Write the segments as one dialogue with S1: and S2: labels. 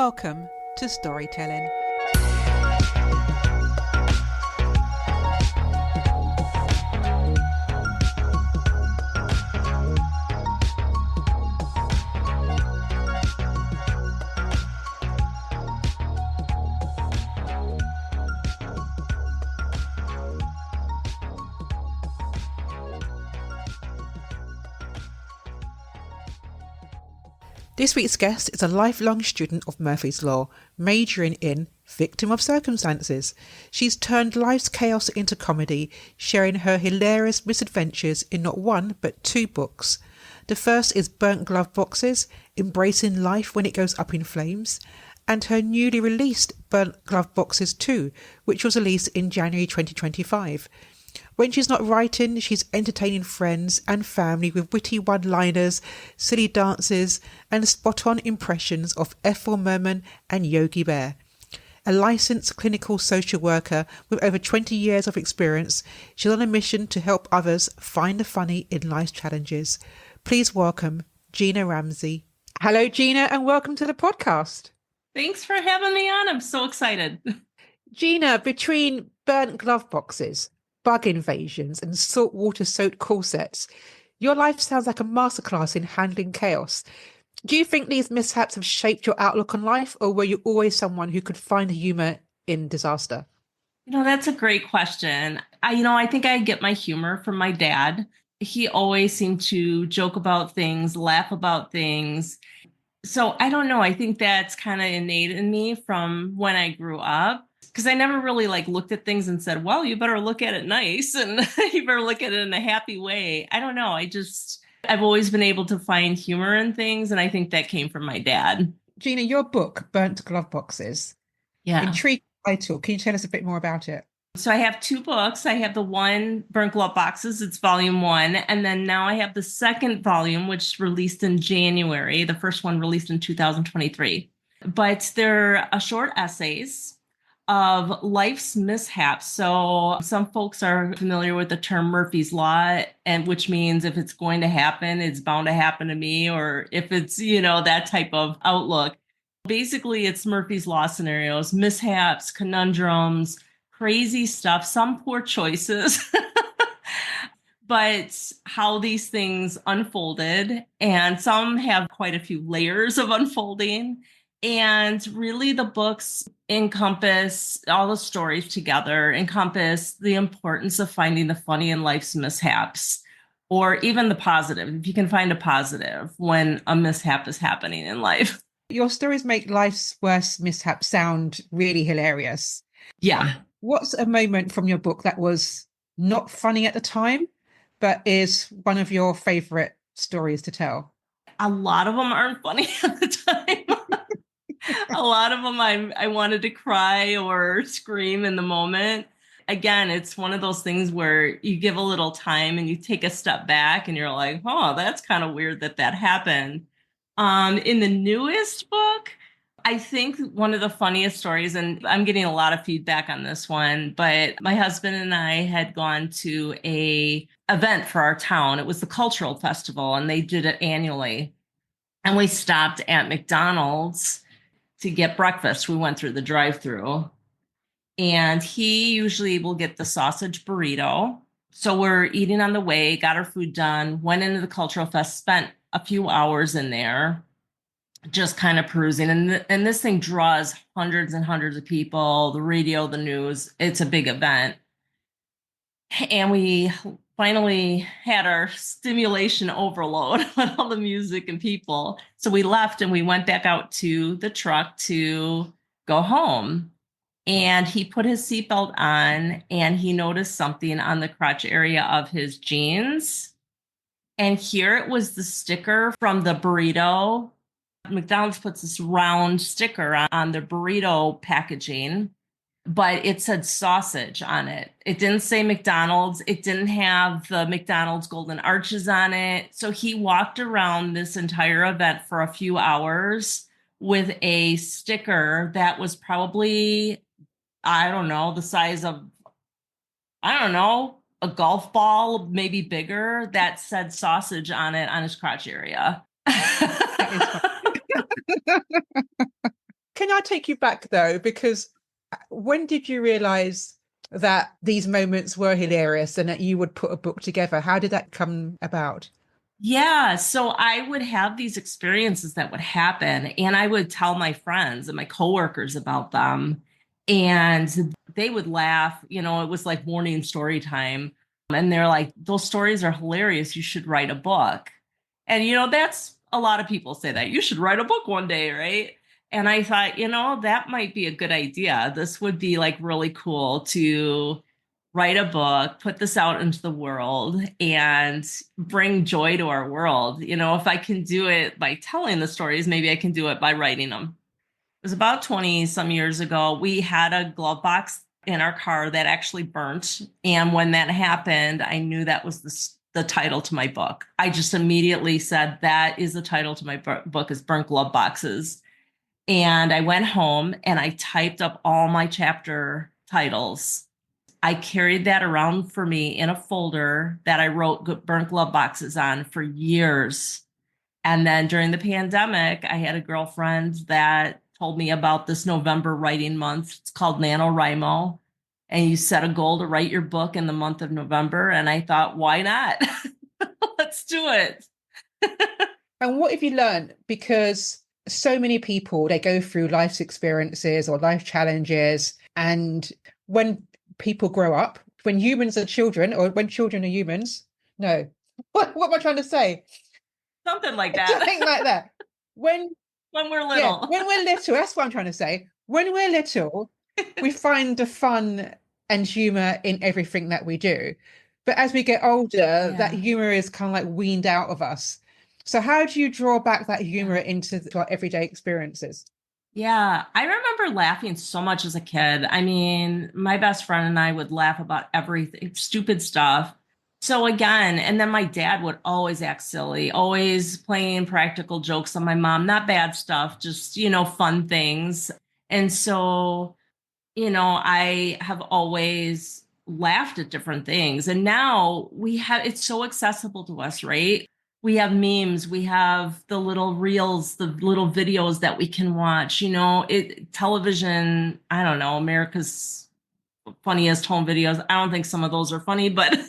S1: Welcome to Storytelling. This week's guest is a lifelong student of Murphy's Law, majoring in victim of circumstances. She's turned life's chaos into comedy, sharing her hilarious misadventures in not one but two books. The first is Burnt Glove Boxes, Embracing Life When It Goes Up in Flames, and her newly released Burnt Glove Boxes 2, which was released in January 2025. When she's not writing, she's entertaining friends and family with witty one-liners, silly dances, and spot-on impressions of Ethel Merman and Yogi Bear. A licensed clinical social worker with over 20 years of experience, she's on a mission to help others find the funny in life's challenges. Please welcome Gina Ramsey. Hello, Gina, and welcome to the podcast.
S2: Thanks for having me on. I'm so excited.
S1: Gina, between Burnt Glove Boxes, bug invasions and saltwater soaked corsets, your life sounds like a masterclass in handling chaos. Do you think these mishaps have shaped your outlook on life, or were you always someone who could find humor in disaster?
S2: That's a great question. I think I get my humor from my dad. He always seemed to joke about things, laugh about things. So I don't know. I think that's kind of innate in me from when I grew up. Because I never really looked at things and said, well, you better look at it nice and you better look at it in a happy way. I don't know. I've always been able to find humor in things. And I think that came from my dad.
S1: Gina, your book, Burnt Glove Boxes.
S2: Yeah.
S1: Intriguing title. Can you tell us a bit more about it?
S2: So I have two books. I have the one, Burnt Glove Boxes. It's volume 1. And then now I have the second volume, which released in January. The first one released in 2023. But they're short essays of life's mishaps. So some folks are familiar with the term Murphy's Law, and which means if it's going to happen, it's bound to happen to me, or if it's, that type of outlook. Basically, it's Murphy's Law scenarios, mishaps, conundrums, crazy stuff, some poor choices, but how these things unfolded. And some have quite a few layers of unfolding. And really, the books encompass all the stories together, encompass the importance of finding the funny in life's mishaps, or even the positive, if you can find a positive when a mishap is happening in life.
S1: Your stories make life's worst mishaps sound really hilarious.
S2: Yeah.
S1: What's a moment from your book that was not funny at the time, but is one of your favorite stories to tell?
S2: A lot of them aren't funny at the time. A lot of them I wanted to cry or scream in the moment. Again, it's one of those things where you give a little time and you take a step back and you're like, oh, that's kind of weird that happened. In the newest book, I think one of the funniest stories, and I'm getting a lot of feedback on this one, but my husband and I had gone to a event for our town. It was the cultural festival and they did it annually. And we stopped at McDonald's to get breakfast. We went through the drive-through, and he usually will get the sausage burrito. So we're eating on the way, got our food done, went into the cultural fest, spent a few hours in there, just kind of perusing. And this thing draws hundreds and hundreds of people, the radio, the news. It's a big event. And we finally had our stimulation overload with all the music and people. So we left and we went back out to the truck to go home. And he put his seatbelt on and he noticed something on the crotch area of his jeans. And here it was the sticker from the burrito. McDonald's puts this round sticker on the burrito packaging, but it said sausage on it. It didn't say McDonald's. It didn't have the McDonald's golden arches on it. So he walked around this entire event for a few hours with a sticker that was probably, I don't know, the size of, a golf ball, maybe bigger, that said sausage on it on his crotch area.
S1: Can I take you back though? Because when did you realize that these moments were hilarious and that you would put a book together? How did that come about?
S2: Yeah, so I would have these experiences that would happen, and I would tell my friends and my coworkers about them, and they would laugh. It was like morning story time, and they're like, "Those stories are hilarious. You should write a book." And that's a lot of people say that you should write a book one day, right? And I thought, that might be a good idea. This would be like really cool to write a book, put this out into the world, and bring joy to our world. If I can do it by telling the stories, maybe I can do it by writing them. It was about 20 some years ago. We had a glove box in our car that actually burnt. And when that happened, I knew that was the title to my book. I just immediately said, that is the title to my book, is Burnt Glove Boxes. And I went home and I typed up all my chapter titles. I carried that around for me in a folder that I wrote Burnt Glove Boxes on for years. And then during the pandemic, I had a girlfriend that told me about this November writing month. It's called NaNoWriMo. And you set a goal to write your book in the month of November. And I thought, why not? Let's do it.
S1: And what have you learned? Because so many people, they go through life's experiences or life challenges. And when people grow up, when humans are children or when children are humans, no, what am I trying to say?
S2: Something like that.
S1: Something like that. When
S2: we're little.
S1: Yeah, when we're little, that's what I'm trying to say. When we're little, we find the fun and humor in everything that we do. But as we get older, that humor is kind of like weaned out of us. So how do you draw back that humor into our everyday experiences?
S2: Yeah, I remember laughing so much as a kid. I mean, my best friend and I would laugh about everything, stupid stuff. So again, and then my dad would always act silly, always playing practical jokes on my mom, not bad stuff, just, fun things. And so, I have always laughed at different things. And now it's so accessible to us, right? We have memes, we have the little reels, the little videos that we can watch, television, I don't know, America's funniest home videos. I don't think some of those are funny, but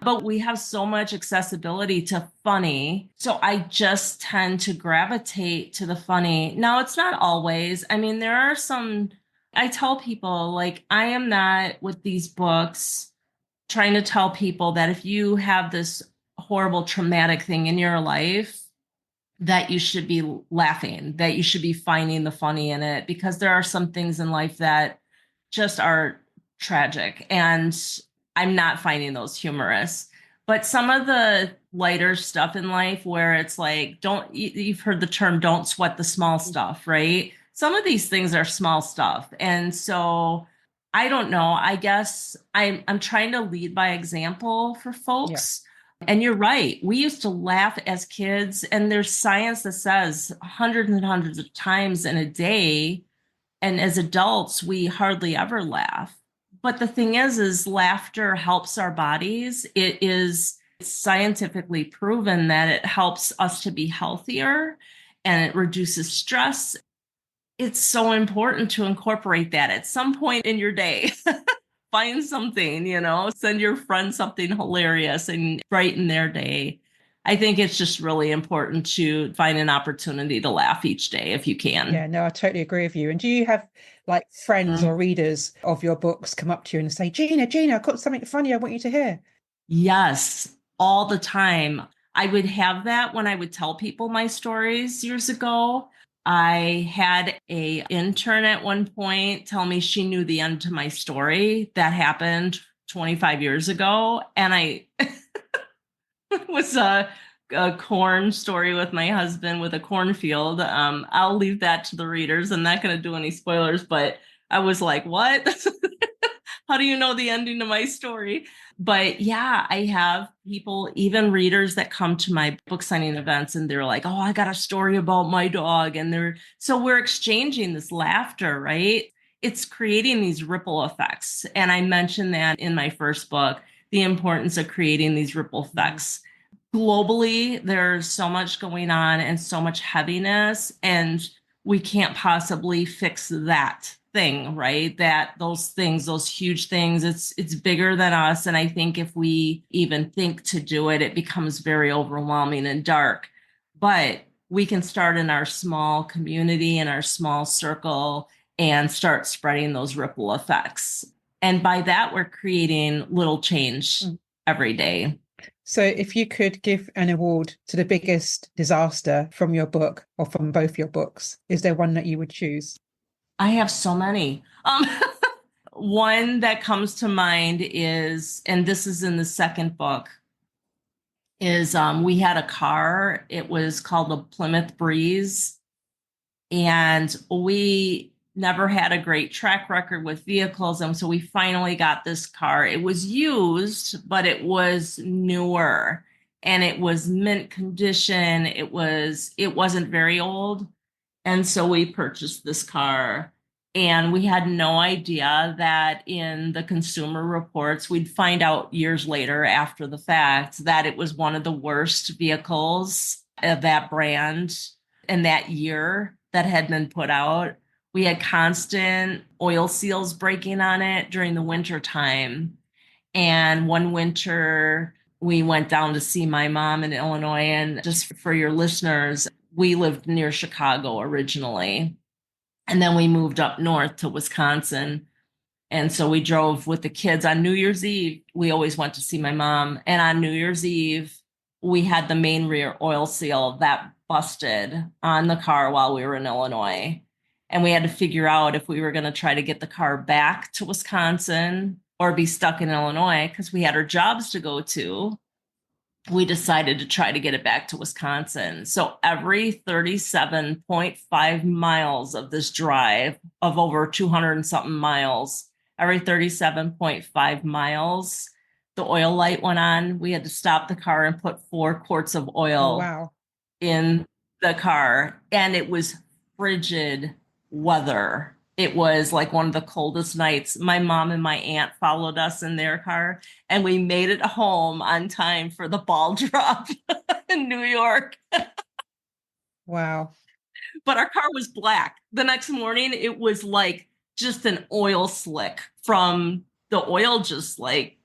S2: but we have so much accessibility to funny. So I just tend to gravitate to the funny. Now, it's not always. I mean, there are some, I tell people, like, I am not with these books trying to tell people that if you have this horrible traumatic thing in your life, that you should be laughing, that you should be finding the funny in it, because there are some things in life that just are tragic. And I'm not finding those humorous. But some of the lighter stuff in life where it's like, you've heard the term, don't sweat the small stuff, right? Some of these things are small stuff. And so I don't know. I guess I'm trying to lead by example for folks. Yeah. And you're right. We used to laugh as kids, and there's science that says hundreds and hundreds of times in a day. And as adults, we hardly ever laugh. But the thing is laughter helps our bodies. It is scientifically proven that it helps us to be healthier and it reduces stress. It's so important to incorporate that at some point in your day. Find something, send your friend something hilarious and brighten their day. I think it's just really important to find an opportunity to laugh each day if you can.
S1: Yeah, no, I totally agree with you. And do you have like friends or readers of your books come up to you and say, Gina, I've got something funny I want you to hear?
S2: Yes, all the time. I would have that when I would tell people my stories years ago. I had a intern at one point tell me she knew the end to my story that happened 25 years ago. And it was a corn story with my husband with a cornfield. I'll leave that to the readers. I'm not going to do any spoilers, but I was like, what? How do you know the ending to my story? But yeah, I have people, even readers that come to my book signing events and they're like, oh, I got a story about my dog. And so we're exchanging this laughter, right? It's creating these ripple effects. And I mentioned that in my first book, the importance of creating these ripple effects. Globally, there's so much going on and so much heaviness. And we can't possibly fix that thing, right? That those things, those huge things, it's bigger than us. And I think if we even think to do it, it becomes very overwhelming and dark. But we can start in our small community, in our small circle, and start spreading those ripple effects. And by that, we're creating little change every day.
S1: So, if you could give an award to the biggest disaster from your book or from both your books, is there one that you would choose?
S2: I have so many. One that comes to mind is, and this is in the second book, is we had a car. It was called the Plymouth Breeze, and we never had a great track record with vehicles. And so we finally got this car. It was used, but it was newer and it was mint condition. It wasn't very old. And so we purchased this car. And we had no idea that in the consumer reports, we'd find out years later after the fact that it was one of the worst vehicles of that brand in that year that had been put out. We had constant oil seals breaking on it during the winter time. And one winter, we went down to see my mom in Illinois. And just for your listeners, we lived near Chicago originally. And then we moved up north to Wisconsin. And so we drove with the kids on New Year's Eve. We always went to see my mom. And on New Year's Eve, we had the main rear oil seal that busted on the car while we were in Illinois. And we had to figure out if we were going to try to get the car back to Wisconsin or be stuck in Illinois because we had our jobs to go to. We decided to try to get it back to Wisconsin. So every 37.5 miles of this drive of over 200 and something miles, every 37.5 miles, the oil light went on. We had to stop the car and put 4 quarts of oil in the car. And it was frigid weather. It was like one of the coldest nights. My mom and my aunt followed us in their car, and we made it home on time for the ball drop in New York.
S1: Wow.
S2: But our car was black. The next morning, it was like just an oil slick from the oil, just like,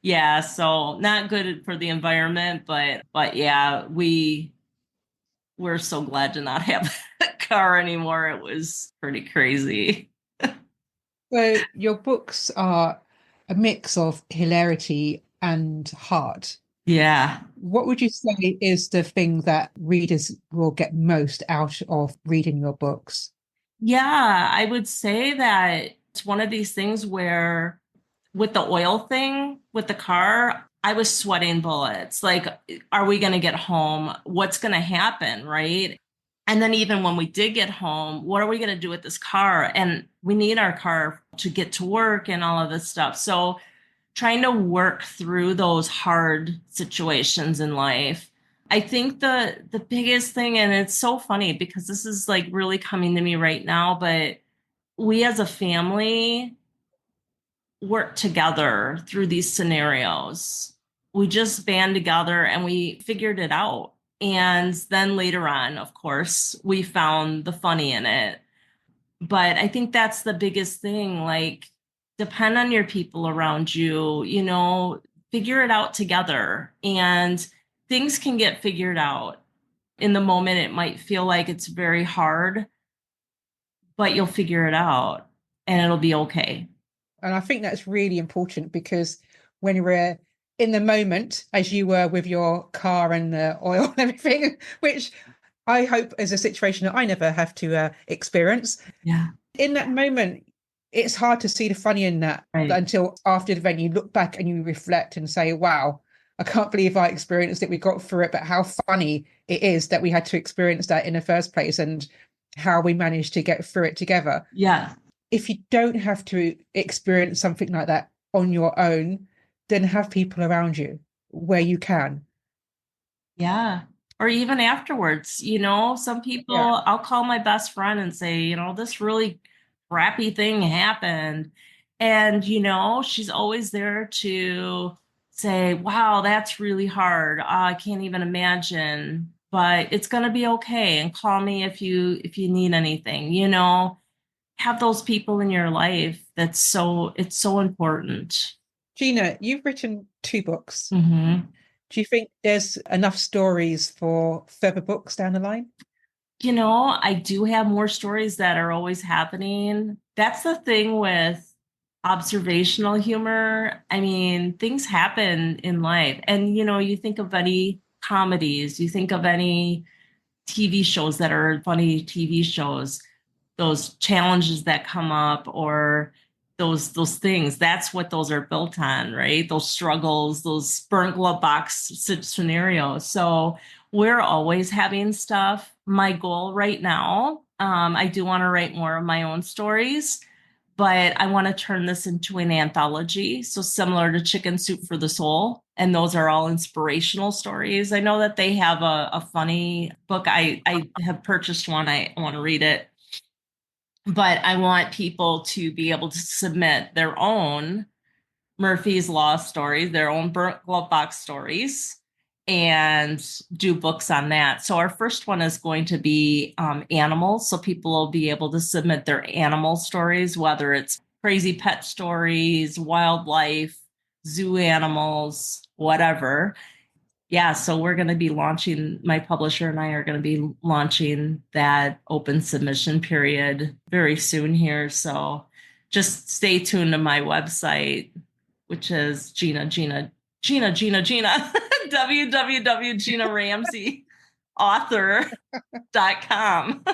S2: yeah, so not good for the environment, but yeah, we're so glad to not have that car anymore. It was pretty crazy.
S1: So your books are a mix of hilarity and heart.
S2: Yeah.
S1: What would you say is the thing that readers will get most out of reading your books?
S2: Yeah, I would say that it's one of these things where with the oil thing, with the car, I was sweating bullets. Like, are we going to get home? What's going to happen? Right. And then even when we did get home, what are we going to do with this car? And we need our car to get to work and all of this stuff. So trying to work through those hard situations in life. I think the biggest thing, and it's so funny because this is like really coming to me right now, but we as a family work together through these scenarios. We just band together and we figured it out. And then later on, of course, we found the funny in it. But I think that's the biggest thing. Like, depend on your people around you, figure it out together. And things can get figured out. In the moment, it might feel like it's very hard, but you'll figure it out and it'll be okay.
S1: And I think that's really important because when we're in the moment, as you were with your car and the oil and everything, which I hope is a situation that I never have to experience.
S2: Yeah.
S1: In that moment, it's hard to see the funny in that until after the event, you look back and you reflect and say, wow, I can't believe I experienced it. We got through it, but how funny it is that we had to experience that in the first place and how we managed to get through it together.
S2: Yeah.
S1: If you don't have to experience something like that on your own, then have people around you where you can.
S2: Yeah. Or even afterwards, some people, I'll call my best friend and say, this really crappy thing happened. And, she's always there to say, wow, that's really hard. I can't even imagine but it's going to be okay. And call me if you need anything, you know, have those people in your life. It's so important.
S1: Gina, you've written 2 books.
S2: Hmm.
S1: Do you think there's enough stories for further books down the line?
S2: You know, I do have more stories that are always happening. That's the thing with observational humor. I mean, things happen in life. And, you know, you think of any comedies, you think of any TV shows that are funny TV shows, those challenges that come up or those things. That's what those are built on, right? Those struggles, those burnt glove box scenarios. So we're always having stuff. My goal right now, I do want to write more of my own stories, but I want to turn this into an anthology. So similar to Chicken Soup for the Soul. And those are all inspirational stories. I know that they have a funny book. I have purchased one. I want to read it. But I want people to be able to submit their own Murphy's Law stories, their own burnt glove box stories, and do books on that. So our first one is going to be animals. So people will be able to submit their animal stories, whether it's crazy pet stories, wildlife, zoo animals, whatever. Yeah, so we're going to be launching, my publisher and I are going to be launching that open submission period very soon here. So just stay tuned to my website, which is Gina www.ginaramseyauthor.com.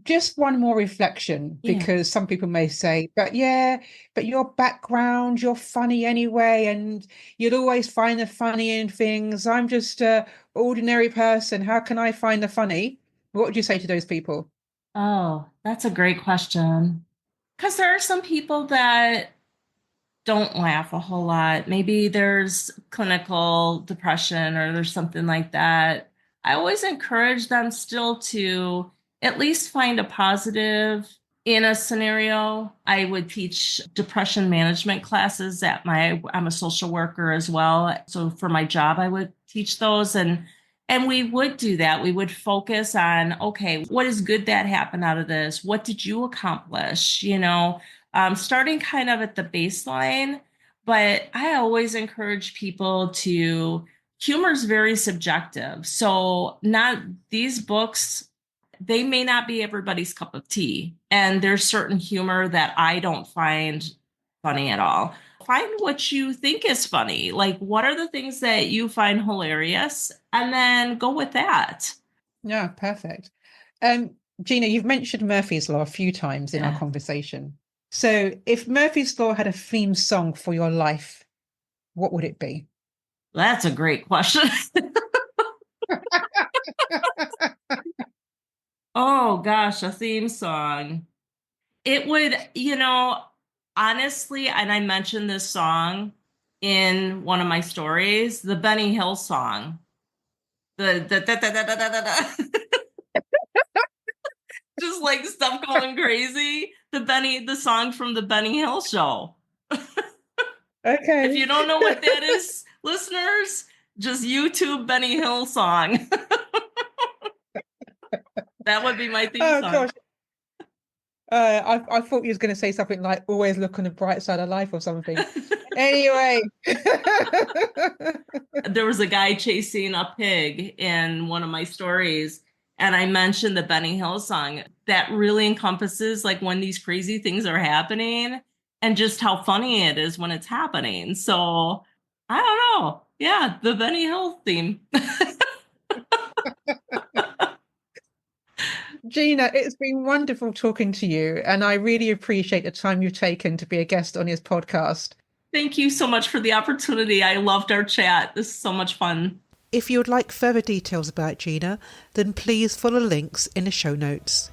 S1: Just one more reflection,
S2: Yeah.
S1: because some people may say, but yeah, but your background, you're funny anyway, and you'll always find the funny in things. I'm just a ordinary person. How can I find the funny? What would you say to those people?
S2: Oh, that's a great question. Because there are some people that don't laugh a whole lot. Maybe there's clinical depression or there's something like that. I always encourage them still to at least find a positive in a scenario. I would teach depression management classes I'm a social worker as well. So for my job, I would teach those and we would do that. We would focus on, okay, what is good that happened out of this? What did you accomplish? You know, starting kind of at the baseline. But I always encourage people to, humor is very subjective. So, not these books, they may not be everybody's cup of tea. And there's certain humor that I don't find funny at all. Find what you think is funny. Like, what are the things that you find hilarious? And then go with that.
S1: Yeah, perfect. Um, Gina, you've mentioned Murphy's Law a few times in our
S2: Yeah,
S1: conversation. So if Murphy's Law had a theme song for your life, what would it be?
S2: that's a great question. Oh gosh, a theme song. It would, you know, honestly, and I mentioned this song in one of my stories, the Benny Hill song. The da, da, da, da, da, da, da. Just like stuff going crazy. The song from the Benny Hill show. If
S1: Okay.
S2: you don't know what that is, listeners, just YouTube Benny Hill song. That would be my theme
S1: Oh
S2: song.
S1: gosh. I thought you was going to say something like always look on the bright side of life or something. Anyway.
S2: There was a guy chasing a pig in one of my stories, and I mentioned the Benny Hill song that really encompasses like when these crazy things are happening and just how funny it is when it's happening. So I don't know. Yeah, the Benny Hill theme.
S1: Gina, it's been wonderful talking to you, and I really appreciate the time you've taken to be a guest on his podcast.
S2: Thank you so much for the opportunity. I loved our chat. This is so much fun.
S1: If you would like further details about Gina, then please follow links in the show notes.